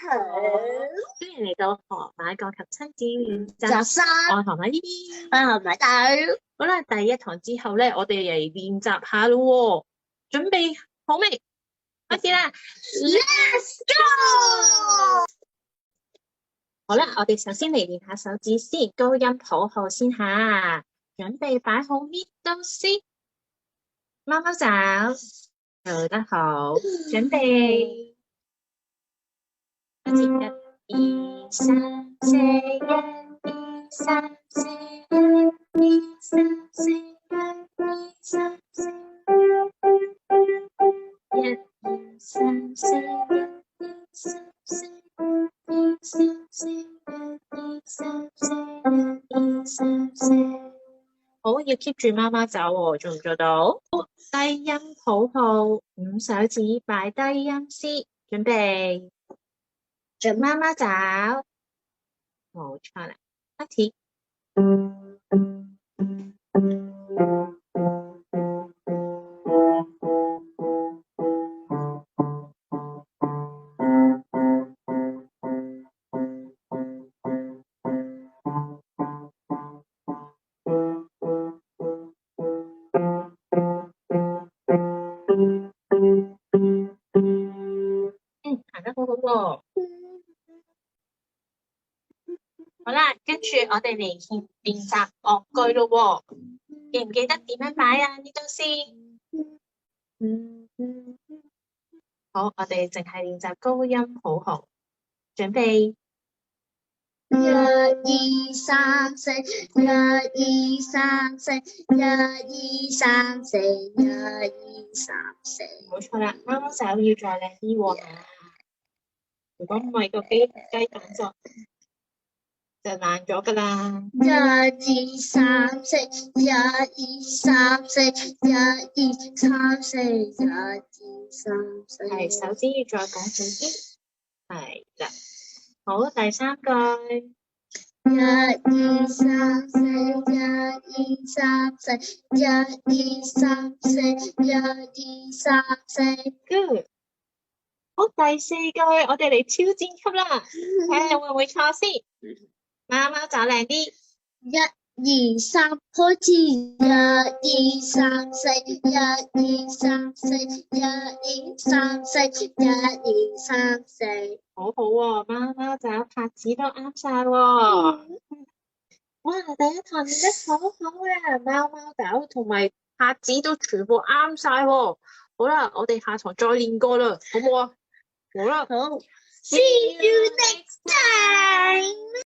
歡迎嚟到河馬鋼琴親子練習室。我係河馬姨姨，我係河馬豆。好啦，第一堂之後咧，我哋嚟練習下咯。準備好未？開始啦 Let's go！好啦，我哋首先嚟練下手指先，高音譜號先下。準備擺好搣到先，貓貓爪做得好，準備開始1、2、3、4，1、2、3、4，1、2、3、4，1、2、3、4，1、2、3、4，1、2、3、4，1、2、3、4，1、2、3、4，1、2、3、4。好，要 keep 住貓貓走喎，做唔做到？低音譜號，5手指擺低音先，準備做貓貓爪，冇錯啦，開始。行得好好喎。好啦，跟住我哋嚟練習樂句咯喎。記唔記得點樣擺啊？呢度先。好，我哋淨係練習高音譜號。準備。1、2、3、4，1、2、3、4，1、2、3、4，1、2、3、4。冇錯啦，貓貓手要再靚啲喎。如果唔係個雞蛋就爛咗㗎啦。1、2、3、4，1、2、3、4，1、2、3、4，1、2、3、4。係，手指要再講好啲。係啦。好，第三句。1、2、3、4，1、2、3、4，1、2、3、4，1、2、3、4。Good。好，第四句，我哋嚟挑戰級啦，睇下會唔會錯先。貓貓爪靚啲。1、2、3，開始。1、2、3、4，1、2、3、4，1、2、3、4，1、2、3、4。好好喎，貓貓爪拍子都啱晒喎。哇，第一堂練得好好啊，貓貓爪同埋拍子都全部啱晒喎。好啦，我哋下堂再練過啦，好唔好啊？好啦，好。See you next